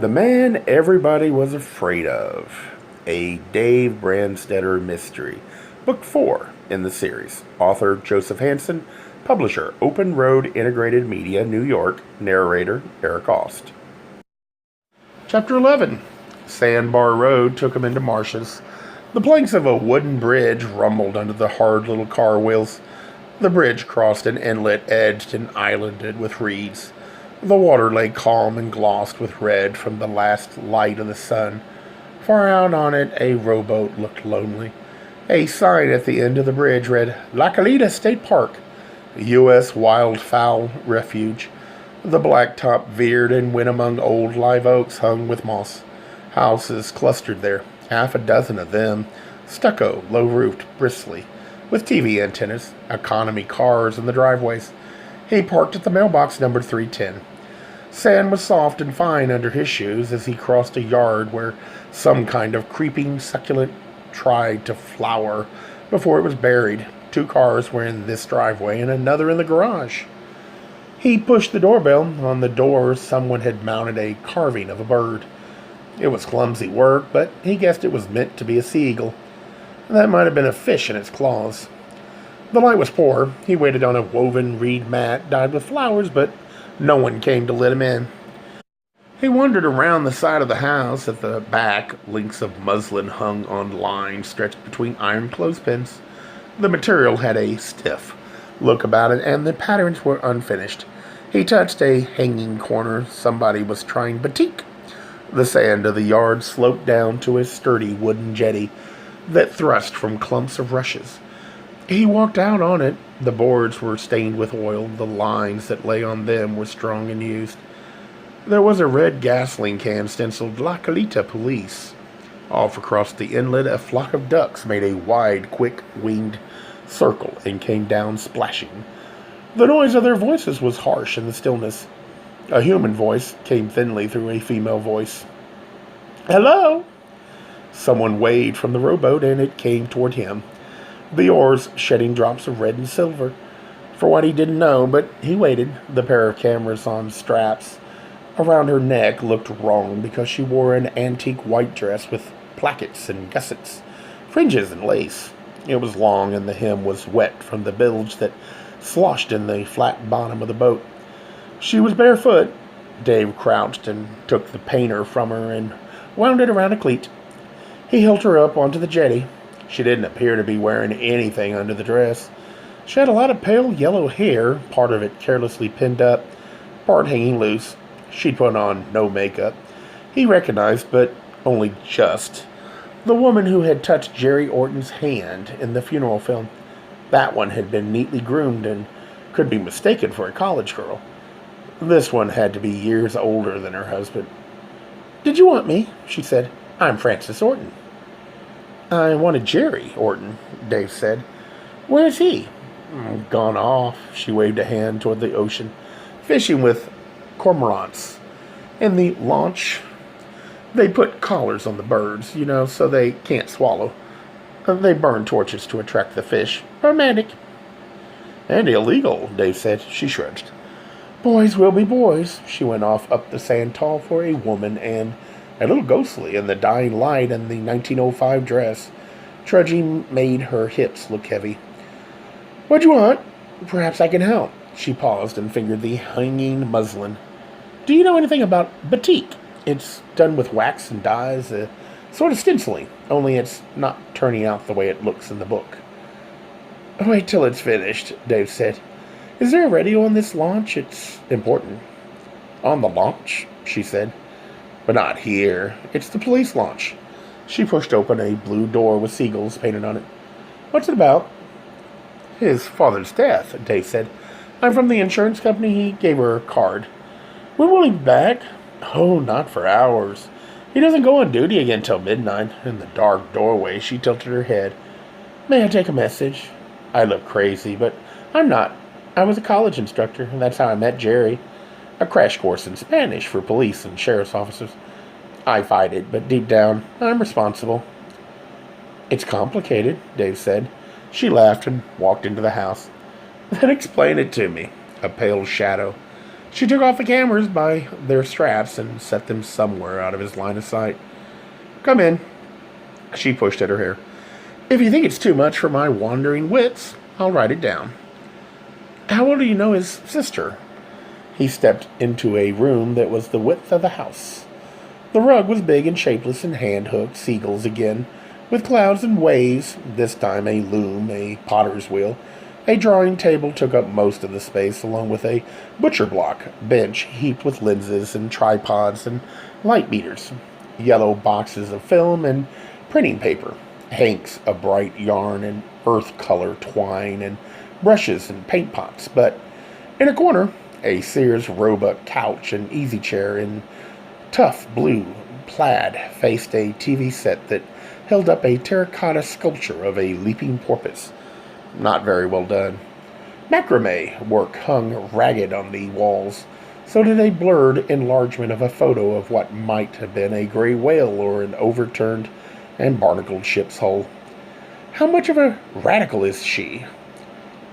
The Man Everybody Was Afraid of, a Dave Brandstetter mystery. Book 4 in the series. Author Joseph Hansen. Publisher Open Road Integrated Media, New York. Narrator Eric Aust. Chapter 11. Sandbar Road took him into marshes. The planks of a wooden bridge rumbled under the hard little car wheels. The bridge crossed an inlet edged and islanded with reeds. The water lay calm and glossed with red from the last light of the sun. Far out on it, a rowboat looked lonely. A sign at the end of the bridge read, La Calita State Park, U.S. Wildfowl Refuge. The blacktop veered and went among old live oaks hung with moss. Houses clustered there, half a dozen of them, stucco, low-roofed, bristly, with TV antennas, economy cars in the driveways. He parked at the mailbox numbered 310. Sand was soft and fine under his shoes as he crossed a yard where some kind of creeping succulent tried to flower before it was buried. 2 cars were in this driveway and another in the garage. He pushed the doorbell. On the door, someone had mounted a carving of a bird. It was clumsy work, but he guessed it was meant to be a seagull. That might have been a fish in its claws. The light was poor. He waited on a woven reed mat dyed with flowers, but no one came to let him in. He wandered around the side of the house. At the back, links of muslin hung on lines stretched between iron clothespins. The material had a stiff look about it, and the patterns were unfinished. He touched a hanging corner. Somebody was trying batik. The sand of the yard sloped down to a sturdy wooden jetty that thrust from clumps of rushes. He walked out on it. The boards were stained with oil. The lines that lay on them were strong and used. There was a red gasoline can stenciled La Calita Police. Off across the inlet, a flock of ducks made a wide, quick-winged circle and came down splashing. The noise of their voices was harsh in the stillness. A human voice came thinly through a female voice. "Hello!" Someone waved from the rowboat, and it came toward him, the oars shedding drops of red and silver. For what he didn't know, but he waited. The pair of cameras on straps around her neck looked wrong because she wore an antique white dress with plackets and gussets, fringes and lace. It was long, and the hem was wet from the bilge that sloshed in the flat bottom of the boat. She was barefoot. Dave crouched and took the painter from her and wound it around a cleat. He helped her up onto the jetty. She didn't appear to be wearing anything under the dress. She had a lot of pale yellow hair, part of it carelessly pinned up, part hanging loose. She'd put on no makeup. He recognized, but only just, the woman who had touched Jerry Orton's hand in the funeral film. That one had been neatly groomed and could be mistaken for a college girl. This one had to be years older than her husband. "Did you want me?" she said. "I'm Frances Orton." "I wanted Jerry Orton," Dave said. "Where's he?" "Gone off." She waved a hand toward the ocean. "Fishing with cormorants. In the launch, they put collars on the birds, so they can't swallow. They burn torches to attract the fish. Romantic." "And illegal," Dave said. She shrugged. "Boys will be boys." She went off up the sand, tall for a woman and a little ghostly in the dying light, and the 1905 dress. Trudging made her hips look heavy. "What do you want? Perhaps I can help." She paused and fingered the hanging muslin. "Do you know anything about batik? It's done with wax and dyes, sort of stenciling, only it's not turning out the way it looks in the book." "Wait till it's finished," Dave said. "Is there a radio on this launch? It's important." "On the launch?" she said. "But not here. It's the police launch." She pushed open a blue door with seagulls painted on it. "What's it about?" "His father's death," Dave said. "I'm from the insurance company." He gave her a card. "When will he be back?" "Oh, not for hours. He doesn't go on duty again till midnight." In the dark doorway, she tilted her head. "May I take a message?" I look crazy, but I'm not. I was a college instructor, and that's how I met Jerry. A crash course in Spanish for police and sheriff's officers. I fight it, but deep down, I'm responsible. "It's complicated," Dave said. She laughed and walked into the house. "Then explain it to me." A pale shadow She took off the cameras by their straps and set them somewhere out of his line of sight. Come in. She pushed at her hair. If you think it's too much for my wandering wits, I'll write it down. How well do you know his sister? He stepped into a room that was the width of the house. The rug was big and shapeless and hand-hooked seagulls again, with clouds and waves, this time a loom, a potter's wheel. A drawing table took up most of the space, along with a butcher block bench heaped with lenses and tripods and light meters, yellow boxes of film and printing paper, hanks of bright yarn and earth-color twine, and brushes and paint pots. But in a corner, a Sears Roebuck couch and easy chair in tough blue plaid faced a TV set that held up a terracotta sculpture of a leaping porpoise. Not very well done. Macrame work hung ragged on the walls. So did a blurred enlargement of a photo of what might have been a gray whale or an overturned and barnacled ship's hull. How much of a radical is she?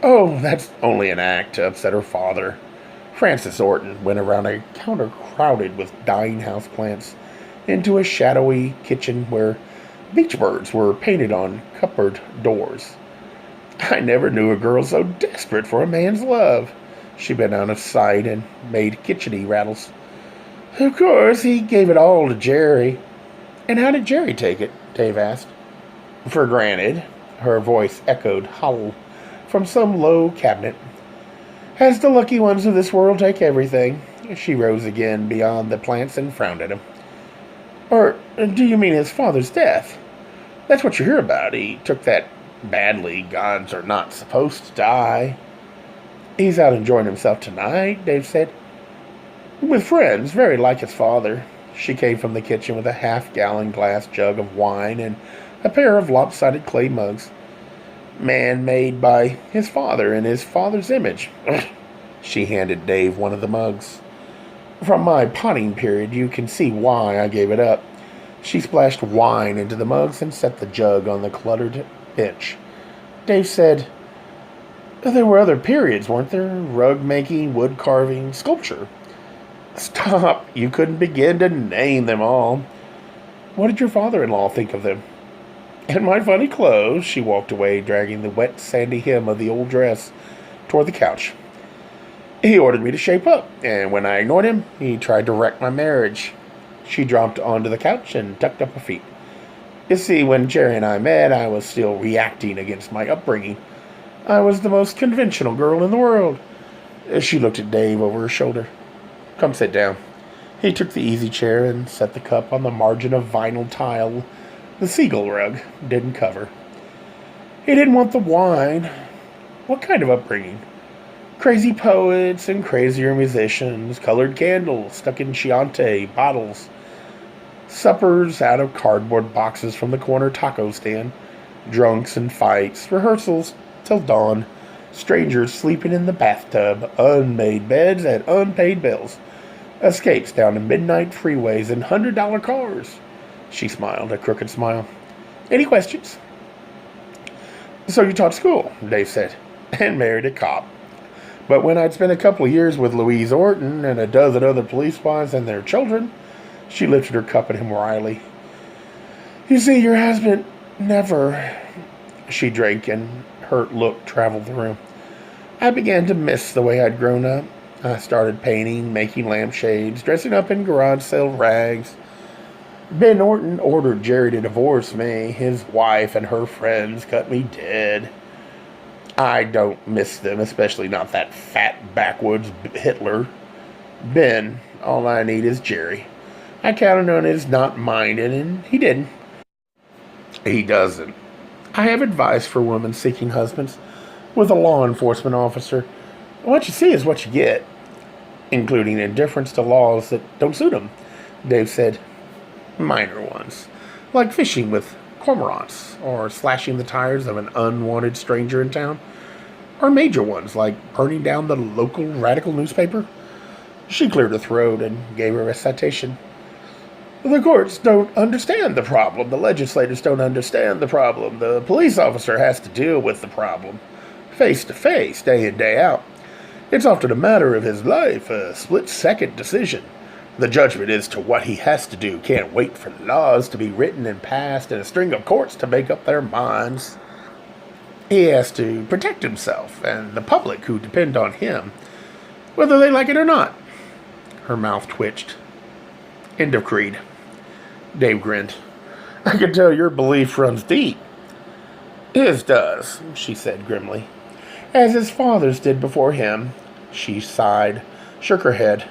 Oh, that's only an act to upset her father. Francis Orton went around a counter crowded with dying houseplants into a shadowy kitchen where beach birds were painted on cupboard doors. I never knew a girl so desperate for a man's love. She bent out of sight and made kitcheny rattles. Of course, he gave it all to Jerry. And how did Jerry take it? Dave asked. For granted. Her voice echoed hollow from some low cabinet. As the lucky ones of this world take everything. She rose again beyond the plants and frowned at him. Or do you mean his father's death? That's what you hear about. He took that badly. Gods are not supposed to die. He's out enjoying himself tonight, Dave said. With friends, very like his father. She came from the kitchen with a half-gallon glass jug of wine and a pair of lopsided clay mugs. Man made by his father in his father's image. She handed Dave one of the mugs. From my potting period, you can see why I gave it up. She splashed wine into the mugs and set the jug on the cluttered bench. Dave said, there were other periods, weren't there? Rug making, wood carving, sculpture. Stop. You couldn't begin to name them all. What did your father-in-law think of them? And my funny clothes. She walked away, dragging the wet, sandy hem of the old dress toward the couch. He ordered me to shape up, and when I ignored him, he tried to wreck my marriage. She dropped onto the couch and tucked up her feet. You see, when Jerry and I met, I was still reacting against my upbringing. I was the most conventional girl in the world. She looked at Dave over her shoulder. Come sit down. He took the easy chair and set the cup on the margin of vinyl tile the seagull rug didn't cover. He didn't want the wine. What kind of upbringing? Crazy poets and crazier musicians, colored candles stuck in Chianti bottles, suppers out of cardboard boxes from the corner taco stand, drunks and fights, rehearsals till dawn, strangers sleeping in the bathtub, unmade beds and unpaid bills, escapes down to midnight freeways and $100 cars. She smiled, a crooked smile. Any questions? So you taught school, Dave said, and married a cop. But when I'd spent a couple of years with Louise Orton and a dozen other police wives and their children, she lifted her cup at him wryly. You see, your husband never... She drank, and her look traveled the room. I began to miss the way I'd grown up. I started painting, making lampshades, dressing up in garage sale rags. Ben Orton ordered Jerry to divorce me. His wife and her friends cut me dead. I don't miss them, especially not that fat backwoods Hitler. Ben, all I need is Jerry. I counted on his not minding, and he didn't. He doesn't. I have advice for women seeking husbands. With a law enforcement officer, what you see is what you get, including indifference to laws that don't suit them, Dave said. Minor ones, like fishing with cormorants, or slashing the tires of an unwanted stranger in town, or major ones, like burning down the local radical newspaper. She cleared her throat and gave her a citation. The courts don't understand the problem. The legislators don't understand the problem. The police officer has to deal with the problem, face to face, day in, day out. It's often a matter of his life, a split-second decision. The judgment as to what he has to do can't wait for laws to be written and passed and a string of courts to make up their minds. He has to protect himself and the public who depend on him, whether they like it or not. Her mouth twitched. End of Creed. Dave grinned. I can tell your belief runs deep. His does, she said grimly. As his father's did before him. She sighed, shook her head.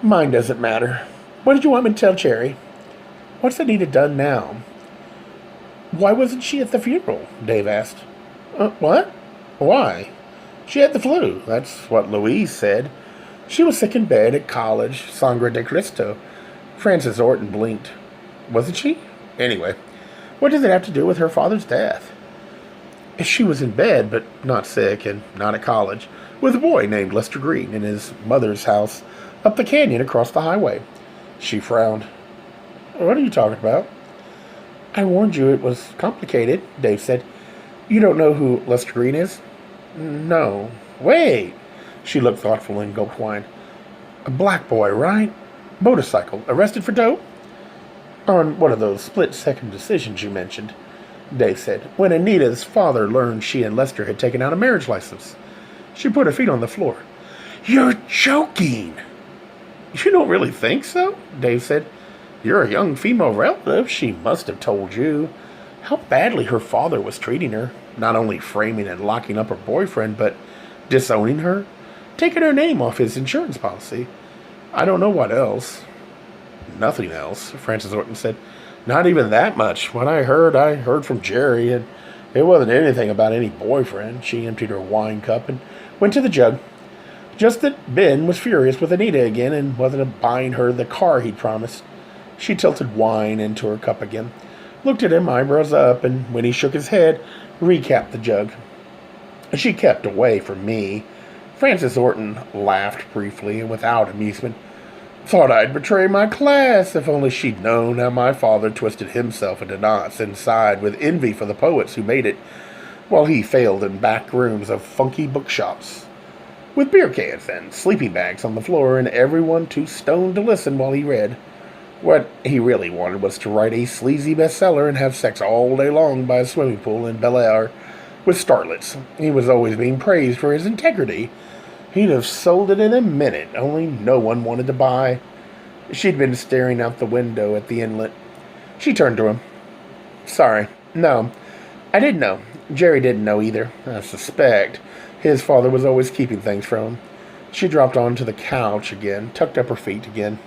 Mine doesn't matter. What did you want me to tell Cherry? What's Anita done now? Why wasn't she at the funeral? Dave asked. What? Why? She had the flu. That's what Louise said. She was sick in bed at college, Sangre de Cristo. Frances Orton blinked. Wasn't she? Anyway, what does it have to do with her father's death? She was in bed, but not sick and not at college, with a boy named Lester Green in his mother's house up the canyon across the highway. She frowned. What are you talking about? I warned you it was complicated, Dave said. You don't know who Lester Green is? No. Wait. She looked thoughtful and gulped wine. A black boy, right? Motorcycle. Arrested for dope? On one of those split-second decisions you mentioned, Dave said, when Anita's father learned she and Lester had taken out a marriage license. She put her feet on the floor. You're joking! You don't really think so? Dave said. You're a young female relative. She must have told you how badly her father was treating her. Not only framing and locking up her boyfriend, but disowning her. Taking her name off his insurance policy. I don't know what else. Nothing else, Frances Orton said. Not even that much. What I heard from Jerry, and it wasn't anything about any boyfriend. She emptied her wine cup and went to the jug. Just that Ben was furious with Anita again and wasn't buying her the car he'd promised. She tilted wine into her cup again, looked at him, eyebrows up, and when he shook his head, recapped the jug. She kept away from me. Frances Orton laughed briefly and without amusement. Thought I'd betray my class if only she'd known how my father twisted himself into knots inside with envy for the poets who made it, while he failed in back rooms of funky bookshops, with beer cans and sleeping bags on the floor and everyone too stoned to listen while he read. What he really wanted was to write a sleazy bestseller and have sex all day long by a swimming pool in Bel Air with starlets. He was always being praised for his integrity. He'd have sold it in a minute, only no one wanted to buy. She'd been staring out the window at the inlet. She turned to him. Sorry. No, I didn't know. Jerry didn't know either. I suspect his father was always keeping things from him. She dropped onto the couch again, tucked up her feet again.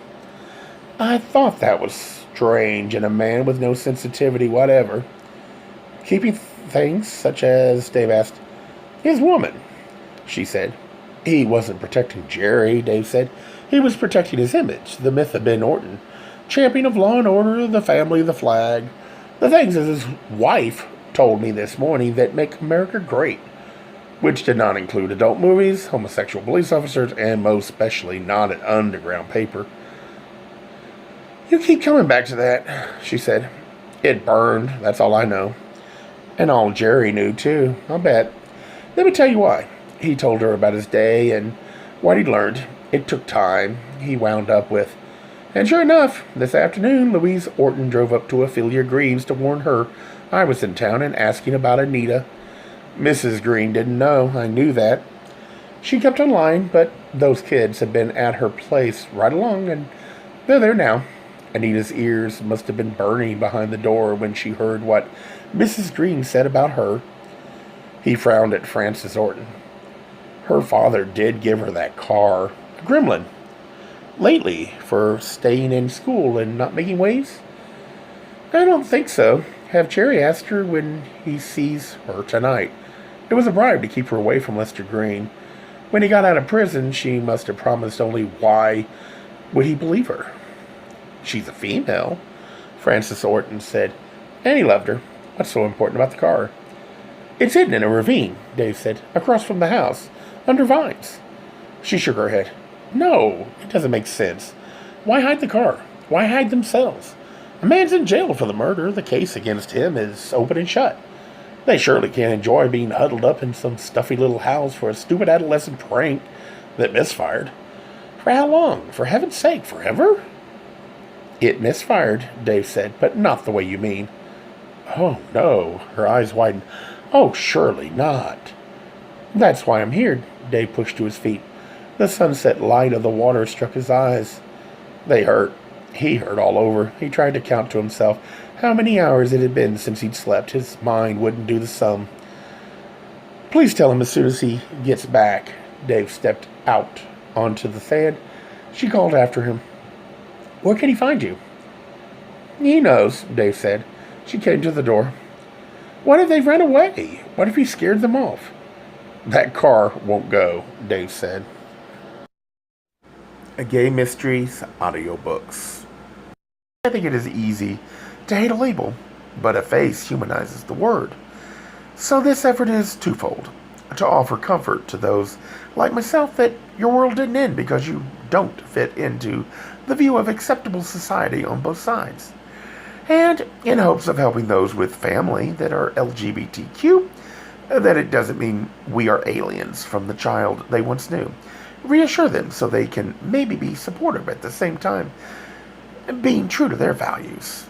I thought that was strange in a man with no sensitivity whatever. Keeping things such as, Dave asked. His woman, she said. He wasn't protecting Jerry, Dave said. He was protecting his image, the myth of Ben Orton, champion of law and order, the family, the flag. The things that his wife told me this morning that make America great, which did not include adult movies, homosexual police officers, and most especially not an underground paper. You keep coming back to that, she said. It burned, that's all I know. And all Jerry knew, too, I'll bet. Let me tell you why. He told her about his day and what he'd learned. It took time, he wound up with. And sure enough, this afternoon, Louise Orton drove up to Ophelia Greaves to warn her I was in town and asking about Anita. Mrs. Green didn't know, I knew that. She kept on lying, but those kids had been at her place right along, and they're there now. Anita's ears must have been burning behind the door when she heard what Mrs. Green said about her. He frowned at Frances Orton. Her father did give her that car, a gremlin. Lately, for staying in school and not making waves? I don't think so. Have Jerry ask her when he sees her tonight. It was a bribe to keep her away from Lester Green. When he got out of prison, she must have promised only why would he believe her? She's a female, Frances Orton said. And he loved her. What's so important about the car? It's hidden in a ravine, Dave said, across from the house, under vines. She shook her head. No, it doesn't make sense. Why hide the car? Why hide themselves? A man's in jail for the murder. The case against him is open and shut. They surely can't enjoy being huddled up in some stuffy little house for a stupid adolescent prank that misfired. For how long? For heaven's sake, forever? It misfired, Dave said, but not the way you mean. Oh, no. Her eyes widened. Oh, surely not. That's why I'm here. Dave pushed to his feet. The sunset light of the water struck his eyes. They hurt. He hurt all over. He tried to count to himself how many hours it had been since he'd slept. His mind wouldn't do the sum. Please tell him as soon as he gets back. Dave stepped out onto the sand. She called after him. Where can he find you? He knows, Dave said. She came to the door. What if they've run away? What if he scared them off? That car won't go, Dave said. A Gay Mysteries audiobooks. I think it is easy to hate a label, but a face humanizes the word. So this effort is twofold. To offer comfort to those like myself that your world didn't end because you don't fit into the view of acceptable society on both sides. And in hopes of helping those with family that are LGBTQ, that it doesn't mean we are aliens from the child they once knew. Reassure them so they can maybe be supportive at the same time, being true to their values.